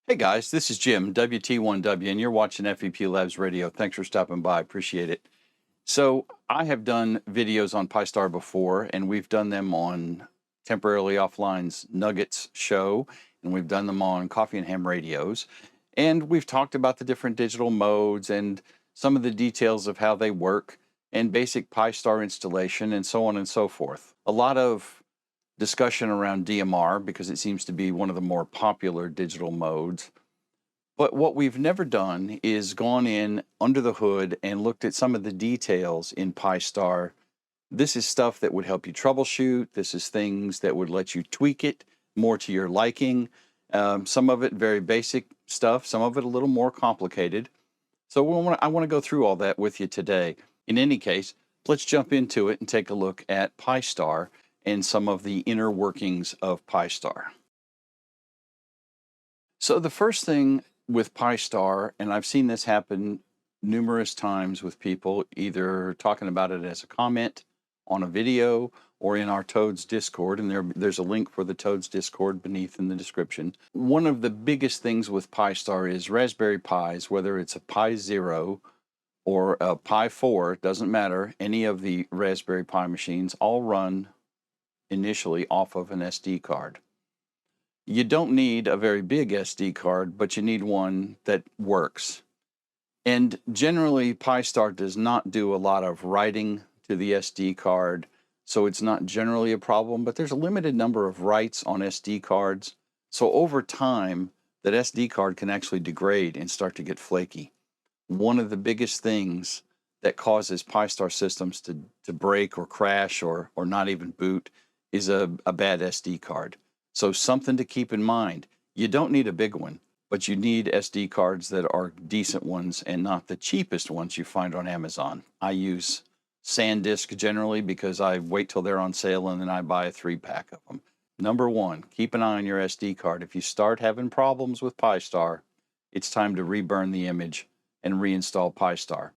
Hey guys, this is Jim, WT1W, and you're watching FEP Labs Radio. Thanks for stopping by. Appreciate it. So, I have done videos on Pi-Star before, and we've done them on Temporarily Offline's Nuggets show, and we've done them on Coffee and Ham Radios. And we've talked about the different digital modes and some of the details of how they work and basic Pi-Star installation and so on and so forth. A lot of discussion around DMR because it seems to be one of the more popular digital modes. But what we've never done is gone in under the hood and looked at some of the details in Pi-Star. This is stuff that would help you troubleshoot. This is things that would let you tweak it more to your liking. Some of it very basic stuff, some of it a little more complicated. So I want to go through all that with you today. In any case, let's jump into it and take a look at Pi-Star and some of the inner workings of Pi-Star. So the first thing with Pi-Star, and I've seen this happen numerous times with people, either talking about it as a comment on a video or in our Toads Discord, and there's a link for the Toads Discord beneath in the description. One of the biggest things with Pi-Star is Raspberry Pis, whether it's a Pi Zero or a Pi 4, doesn't matter, any of the Raspberry Pi machines all run initially off of an SD card. You don't need a very big SD card, but you need one that works. And generally, Pi-Star does not do a lot of writing to the SD card, so it's not generally a problem, but there's a limited number of writes on SD cards. So over time, that SD card can actually degrade and start to get flaky. One of the biggest things that causes Pi-Star systems to break or crash or not even boot is a bad SD card. So something to keep in mind. You don't need a big one, but you need SD cards that are decent ones and not the cheapest ones you find on Amazon. I use SanDisk generally because I wait till they're on sale and then I buy a 3-pack of them. Number one, keep an eye on your SD card. If you start having problems with Pi-Star, it's time to reburn the image and reinstall Pi-Star.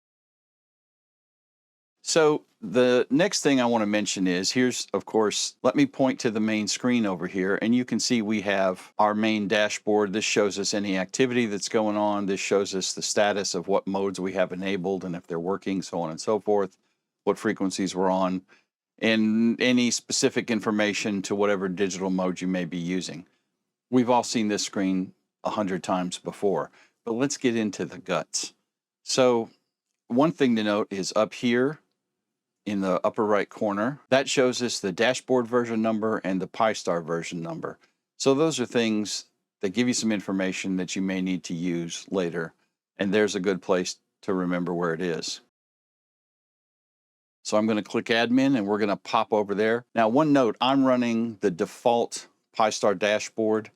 So the next thing I want to mention is here's, of course, let me point to the main screen over here, and you can see we have our main dashboard. This shows us any activity that's going on. This shows us the status of what modes we have enabled and if they're working, so on and so forth, what frequencies we're on, and any specific information to whatever digital mode you may be using. We've all seen this screen 100 times before, but let's get into the guts. So one thing to note is up here, in the upper right corner, that shows us the dashboard version number and the Pi-Star version number. So those are things that give you some information that you may need to use later, and there's a good place to remember where it is. So I'm going to click admin and we're going to pop over there. Now, one note, I'm running the default Pi-Star dashboard.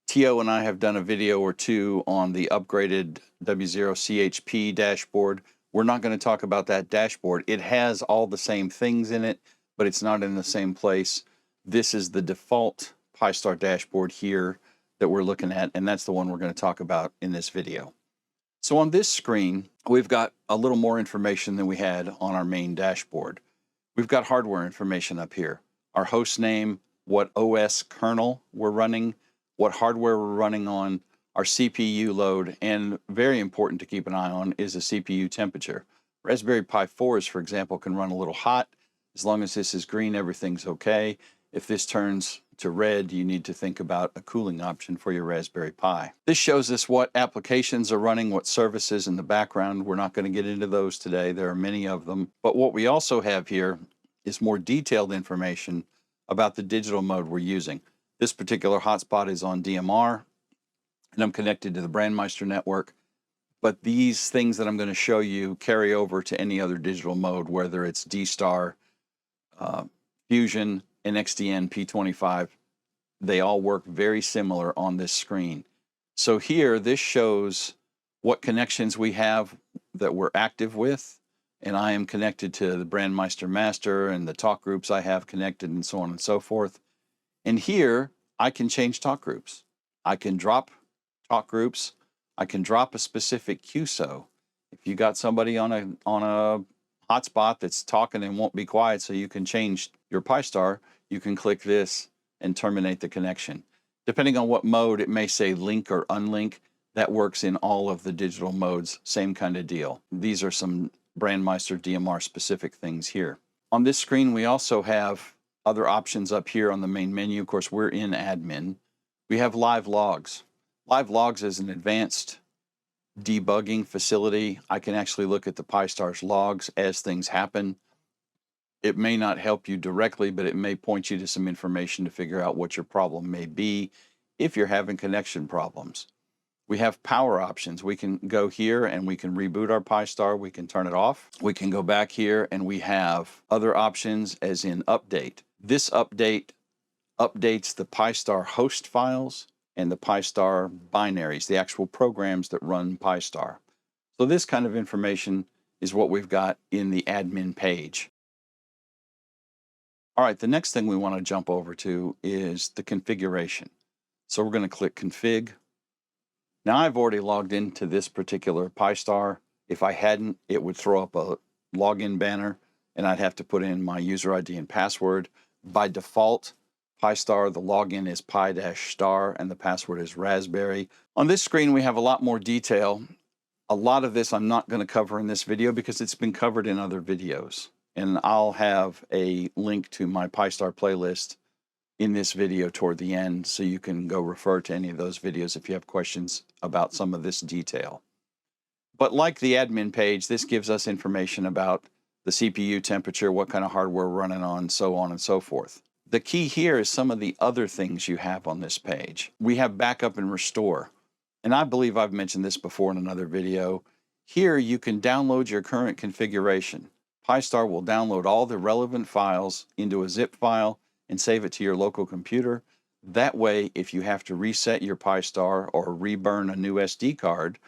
Tio and I have done a video or two on the upgraded W0CHP dashboard. We're not going to talk about that dashboard. It has all the same things in it, but it's not in the same place. This is the default Pi-Star dashboard here that we're looking at, and that's the one we're going to talk about in this video. So on this screen, we've got a little more information than we had on our main dashboard. We've got hardware information up here, our host name, what OS kernel we're running, what hardware we're running on, our CPU load, and very important to keep an eye on is the CPU temperature. Raspberry Pi 4s, for example, can run a little hot. As long as this is green, everything's okay. If this turns to red, you need to think about a cooling option for your Raspberry Pi. This shows us what applications are running, what services in the background. We're not going to get into those today. There are many of them. But what we also have here is more detailed information about the digital mode we're using. This particular hotspot is on DMR, and I'm connected to the Brandmeister network. But these things that I'm going to show you carry over to any other digital mode, whether it's D-Star, Fusion, NXDN, P25. They all work very similar on this screen. So here, this shows what connections we have that we're active with. And I am connected to the Brandmeister master and the talk groups I have connected and so on and so forth. And here, I can change talk groups. I can drop talk groups. I can drop a specific QSO. If you got somebody on a hotspot that's talking and won't be quiet so you can change your Pi-Star, you can click this and terminate the connection. Depending on what mode, it may say link or unlink. That works in all of the digital modes, same kind of deal. These are some Brandmeister DMR specific things here. On this screen, we also have other options up here on the main menu. Of course, we're in admin. We have live logs. Live logs is an advanced debugging facility. I can actually look at the Pi-Star's logs as things happen. It may not help you directly, but it may point you to some information to figure out what your problem may be if you're having connection problems. We have power options. We can go here and we can reboot our Pi-Star. We can turn it off. We can go back here and we have other options as in update. This update updates the Pi-Star host files and the Pi-Star binaries, the actual programs that run Pi-Star. So this kind of information is what we've got in the admin page. All right, the next thing we want to jump over to is the configuration. So we're going to click config. Now I've already logged into this particular Pi-Star. If I hadn't, it would throw up a login banner and I'd have to put in my user ID and password. By default, Pi-Star, the login is pi-star and the password is raspberry. On this screen, we have a lot more detail. A lot of this I'm not going to cover in this video because it's been covered in other videos. And I'll have a link to my Pi-Star playlist in this video toward the end, so you can go refer to any of those videos if you have questions about some of this detail. But like the admin page, this gives us information about the CPU temperature, what kind of hardware we're running on, so on and so forth. The key here is some of the other things you have on this page. We have backup and restore. And I believe I've mentioned this before in another video. Here you can download your current configuration. Pi-Star will download all the relevant files into a zip file and save it to your local computer. That way, if you have to reset your Pi-Star or reburn a new SD card,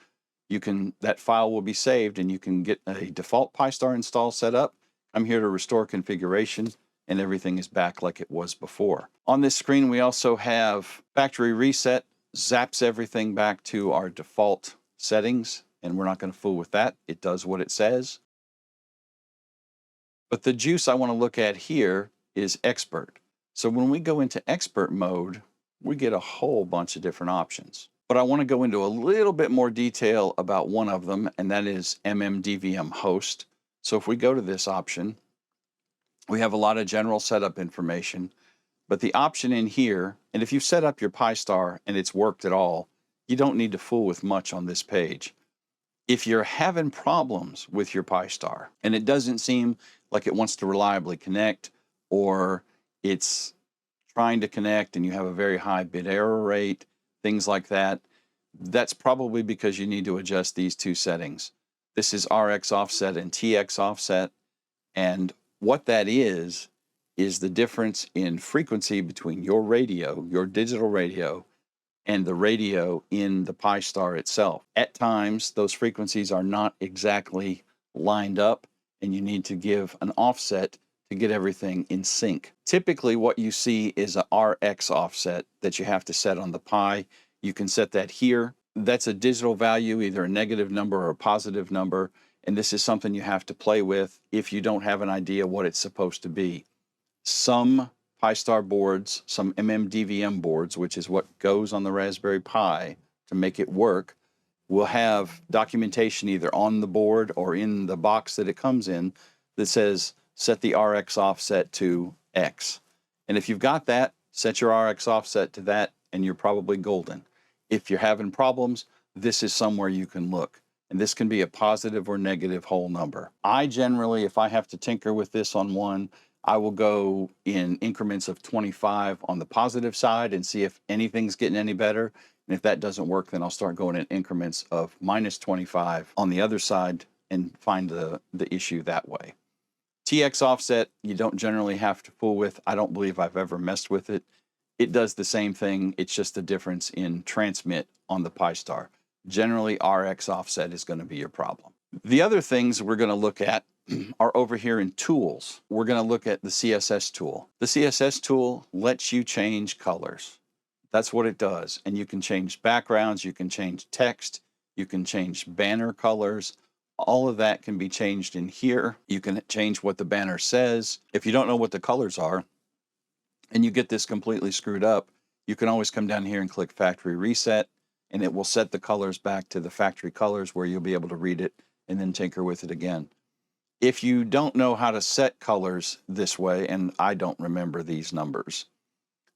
that file will be saved and you can get a default Pi-Star install set up. I'm here to restore configuration and everything is back like it was before. On this screen, we also have factory reset, zaps everything back to our default settings, and we're not going to fool with that. It does what it says. But the juice I want to look at here is expert. So when we go into expert mode, we get a whole bunch of different options. But I want to go into a little bit more detail about one of them, and that is MMDVM host. So if we go to this option, we have a lot of general setup information, but the option in here, and if you set up your Pi-Star and it's worked at all, you don't need to fool with much on this page. If you're having problems with your Pi-Star and it doesn't seem like it wants to reliably connect, or it's trying to connect and you have a very high bit error rate, things like that, that's probably because you need to adjust these two settings. This is RX offset and TX offset, and what that is the difference in frequency between your radio, your digital radio, and the radio in the Pi-Star itself. At times, those frequencies are not exactly lined up, and you need to give an offset to get everything in sync. Typically, what you see is a RX offset that you have to set on the Pi. You can set that here. That's a digital value, either a negative number or a positive number, and this is something you have to play with if you don't have an idea what it's supposed to be. Some Pi-Star boards, some MMDVM boards, which is what goes on the Raspberry Pi to make it work, will have documentation either on the board or in the box that it comes in that says set the RX offset to X. And if you've got that, set your RX offset to that and you're probably golden. If you're having problems, this is somewhere you can look. And this can be a positive or negative whole number. I generally, if I have to tinker with this on one, I will go in increments of 25 on the positive side and see if anything's getting any better. And if that doesn't work, then I'll start going in increments of minus 25 on the other side and find the issue that way. TX offset, you don't generally have to fool with. I don't believe I've ever messed with it. It does the same thing. It's just the difference in transmit on the Pi-Star. Generally, RX offset is going to be your problem. The other things we're going to look at are over here in tools. We're going to look at the CSS tool. The CSS tool lets you change colors. That's what it does. And you can change backgrounds, you can change text, you can change banner colors. All of that can be changed in here. You can change what the banner says. If you don't know what the colors are and you get this completely screwed up, you can always come down here and click Factory Reset, and it will set the colors back to the factory colors where you'll be able to read it and then tinker with it again. If you don't know how to set colors this way, and I don't remember these numbers,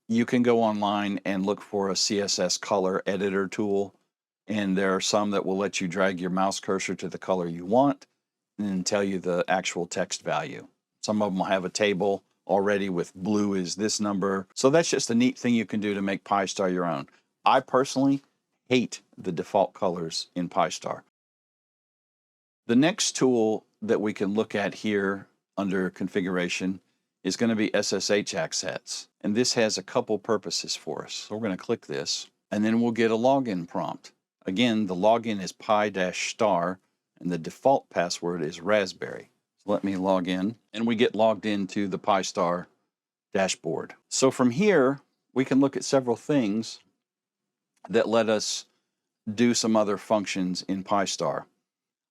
you can go online and look for a CSS color editor tool, and there are some that will let you drag your mouse cursor to the color you want and then tell you the actual text value. Some of them will have a table already with blue is this number. So that's just a neat thing you can do to make Pi-Star your own. I personally hate the default colors in Pi-Star. The next tool that we can look at here under configuration is going to be SSH access. And this has a couple purposes for us. So we're going to click this, and then we'll get a login prompt. Again, the login is pi-star, and the default password is raspberry. So let me log in, and we get logged into the Pi-Star dashboard. So from here, we can look at several things that let us do some other functions in Pi-Star.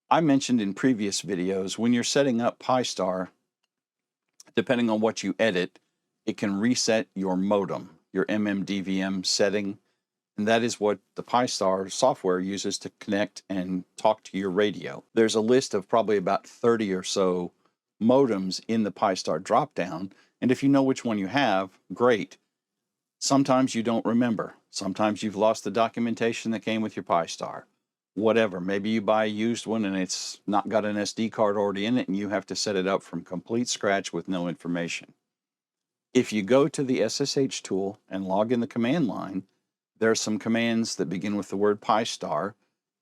I mentioned in previous videos, when you're setting up Pi-Star, depending on what you edit, it can reset your modem, your MMDVM setting, and that is what the Pi-Star software uses to connect and talk to your radio. There's a list of probably about 30 or so modems in the Pi-Star dropdown, and if you know which one you have, great. Sometimes you don't remember. Sometimes you've lost the documentation that came with your Pi-Star. Whatever, maybe you buy a used one and it's not got an SD card already in it and you have to set it up from complete scratch with no information. If you go to the SSH tool and log in the command line, there are some commands that begin with the word Pi-Star,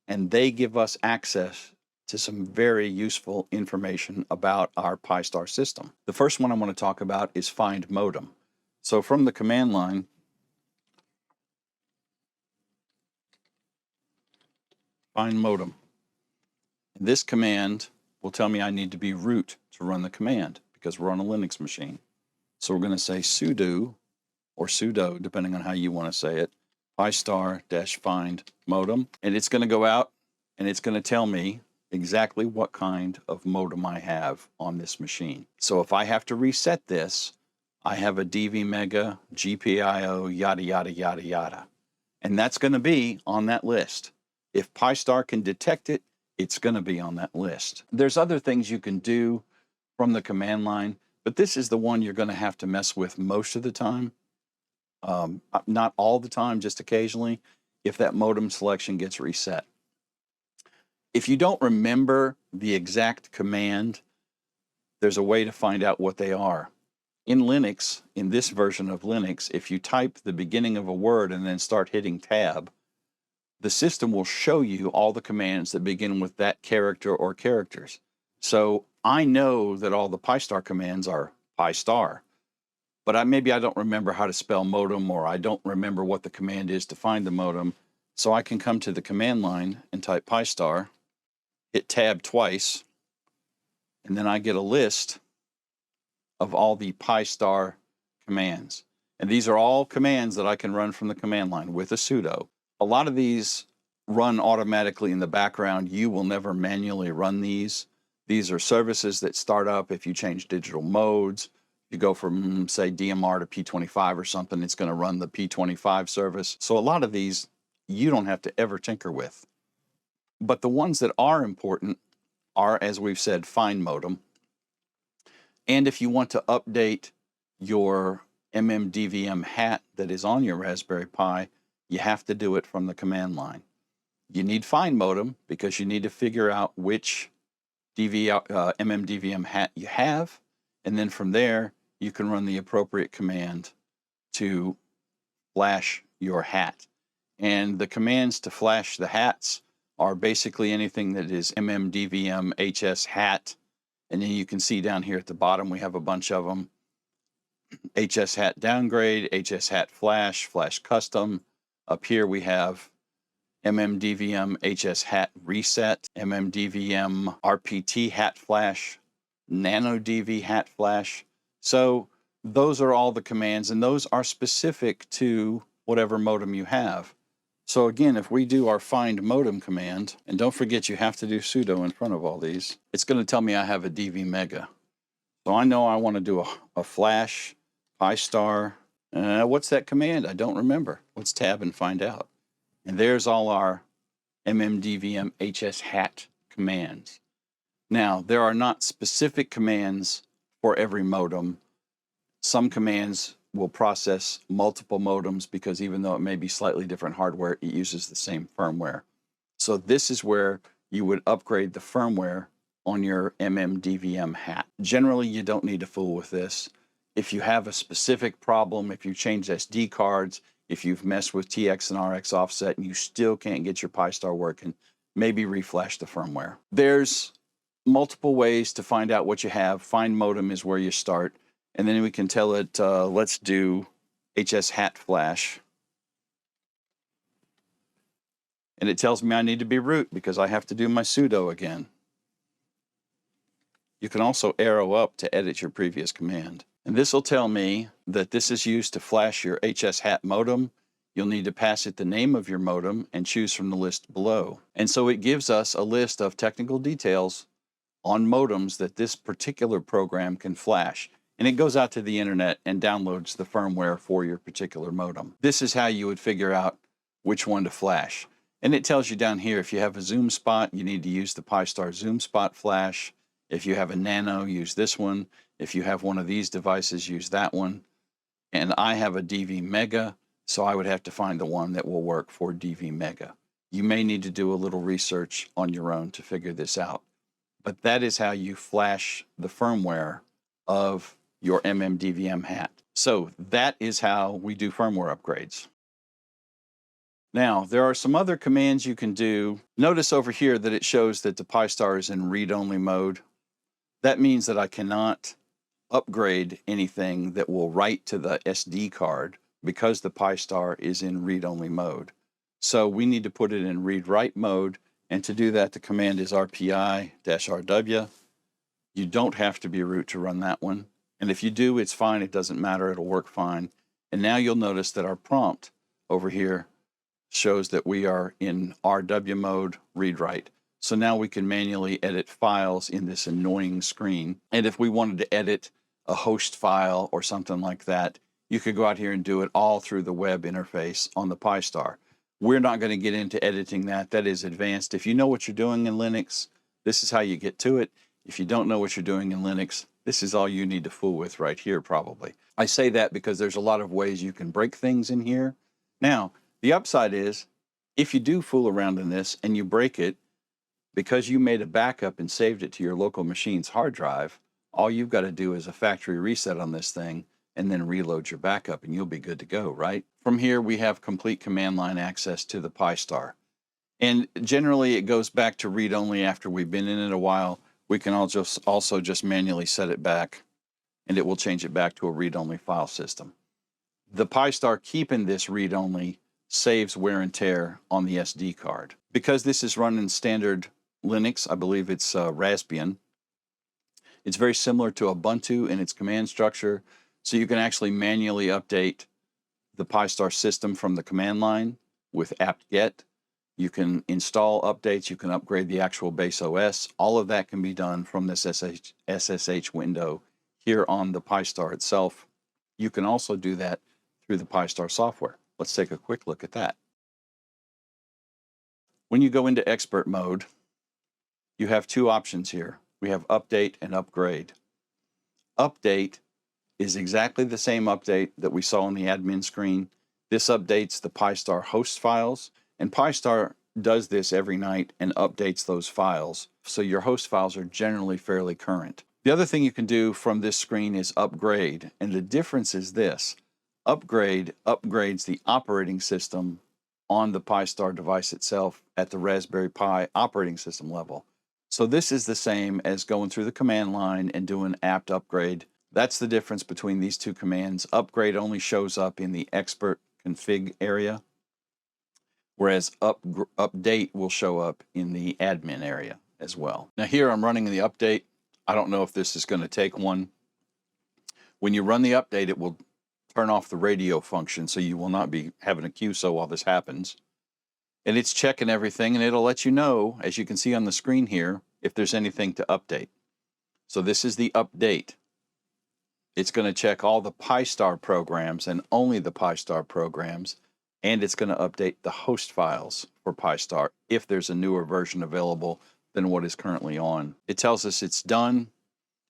and they give us access to some very useful information about our Pi-Star system. The first one I want to talk about is find modem. So from the command line, find modem. This command will tell me I need to be root to run the command because we're on a Linux machine. So we're going to say sudo, or sudo, depending on how you want to say it, pi-star-find modem, and it's going to go out and it's going to tell me exactly what kind of modem I have on this machine. So if I have to reset this, I have a DVMega, GPIO, yada, yada, yada, yada. And that's going to be on that list. If Pi-Star can detect it, it's going to be on that list. There's other things you can do from the command line, but this is the one you're going to have to mess with most of the time. Not all the time, just occasionally, if that modem selection gets reset. If you don't remember the exact command, there's a way to find out what they are. In Linux, in this version of Linux, if you type the beginning of a word and then start hitting tab, the system will show you all the commands that begin with that character or characters. So I know that all the Pi-Star commands are Pi-Star, but maybe I don't remember how to spell modem, or I don't remember what the command is to find the modem. So I can come to the command line and type Pi-Star, hit tab twice, and then I get a list of all the Pi-Star commands. And these are all commands that I can run from the command line with a sudo. A lot of these run automatically in the background. You will never manually run these. These are services that start up if you change digital modes. You go from, say, DMR to P25 or something, it's going to run the P25 service. So a lot of these you don't have to ever tinker with. But the ones that are important are, as we've said, find modem. And if you want to update your MMDVM hat that is on your Raspberry Pi, you have to do it from the command line. You need find modem because you need to figure out which MMDVM hat you have, and then from there you can run the appropriate command to flash your hat. And the commands to flash the hats are basically anything that is MMDVM HS hat, and then you can see down here at the bottom we have a bunch of them. HS hat downgrade, HS hat flash, flash custom. Up here we have MMDVM HS hat reset, MMDVM RPT hat flash, NanoDV hat flash. So those are all the commands, and those are specific to whatever modem you have. So again, if we do our find modem command, and don't forget you have to do sudo in front of all these, it's going to tell me I have a DVMega. So I know I want to do a flash Pi-Star What's that command? I don't remember. Let's tab and find out. And there's all our MMDVM HS hat commands. Now, there are not specific commands for every modem. Some commands will process multiple modems because even though it may be slightly different hardware, it uses the same firmware. So this is where you would upgrade the firmware on your MMDVM hat. Generally, you don't need to fool with this. If you have a specific problem, if you change SD cards, if you've messed with TX and RX offset and you still can't get your Pi-Star working, maybe reflash the firmware. There's multiple ways to find out what you have. Find modem is where you start. And then we can tell it, let's do HS hat flash. And it tells me I need to be root because I have to do my sudo again. You can also arrow up to edit your previous command. And this will tell me that this is used to flash your HS hat modem. You'll need to pass it the name of your modem and choose from the list below. And so it gives us a list of technical details on modems that this particular program can flash. And it goes out to the internet and downloads the firmware for your particular modem. This is how you would figure out which one to flash. And it tells you down here, if you have a zoom spot, you need to use the Pi-Star zoom spot flash. If you have a Nano, use this one. If you have one of these devices, use that one. And I have a DV Mega, so I would have to find the one that will work for DV Mega. You may need to do a little research on your own to figure this out. But that is how you flash the firmware of your MMDVM hat. So that is how we do firmware upgrades. Now, there are some other commands you can do. Notice over here that it shows that the Pi-Star is in read-only mode. That means that I cannot upgrade anything that will write to the SD card because the Pi-Star is in read-only mode. So we need to put it in read-write mode, and to do that, the command is RPI-RW. You don't have to be root to run that one. And if you do, it's fine. It doesn't matter. It'll work fine. And now you'll notice that our prompt over here shows that we are in RW mode, read-write. So now we can manually edit files in this annoying screen. And if we wanted to edit a host file or something like that, you could go out here and do it all through the web interface on the Pi-Star. We're not going to get into editing that. That is advanced. If you know what you're doing in Linux, this is how you get to it. If you don't know what you're doing in Linux, this is all you need to fool with right here, probably. I say that because there's a lot of ways you can break things in here. Now, the upside is, if you do fool around in this and you break it, because you made a backup and saved it to your local machine's hard drive, all you've got to do is a factory reset on this thing and then reload your backup and you'll be good to go, right? From here, we have complete command line access to the Pi-Star. And generally, it goes back to read-only after we've been in it a while. We can also just manually set it back, and it will change it back to a read-only file system. The Pi-Star keeping this read-only saves wear and tear on the SD card. Because this is run in standard Linux, I believe it's Raspbian, it's very similar to Ubuntu in its command structure, so you can actually manually update the Pi-Star system from the command line with apt-get. You can install updates, you can upgrade the actual base OS. All of that can be done from this SSH window here on the Pi-Star itself. You can also do that through the Pi-Star software. Let's take a quick look at that. When you go into expert mode, you have two options here. We have update and upgrade. Update is exactly the same update that we saw on the admin screen. This updates the Pi-Star host files, and Pi-Star does this every night and updates those files. So your host files are generally fairly current. The other thing you can do from this screen is upgrade, and the difference is this. Upgrade upgrades the operating system on the Pi-Star device itself at the Raspberry Pi operating system level. So this is the same as going through the command line and doing apt upgrade. That's the difference between these two commands. Upgrade only shows up in the expert config area, whereas update will show up in the admin area as well. Now here I'm running the update. I don't know if this is going to take one. When you run the update, it will turn off the radio function, so you will not be having a QSO while this happens. And it's checking everything, and it'll let you know, as you can see on the screen here, if there's anything to update. So this is the update. It's going to check all the Pi-Star programs and only the Pi-Star programs, and it's going to update the host files for Pi-Star if there's a newer version available than what is currently on. It tells us it's done,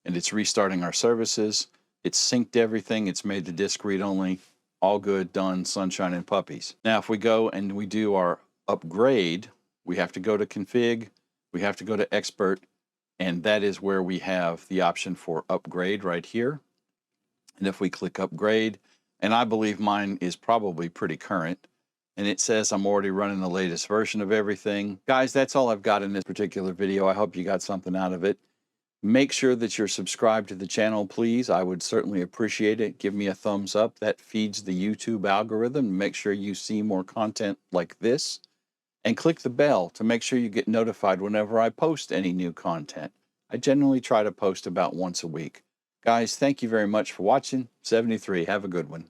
and it's restarting our services. It's synced everything. It's made the disk read-only. All good, done, sunshine and puppies. Now, if we go and we do our upgrade, we have to go to Config, we have to go to Expert, and that is where we have the option for upgrade right here. And if we click upgrade, and I believe mine is probably pretty current, and it says I'm already running the latest version of everything. Guys, that's all I've got in this particular video. I hope you got something out of it. Make sure that you're subscribed to the channel, please. I would certainly appreciate it. Give me a thumbs up. That feeds the YouTube algorithm. Make sure you see more content like this. And click the bell to make sure you get notified whenever I post any new content. I generally try to post about once a week. Guys, thank you very much for watching. 73. Have a good one.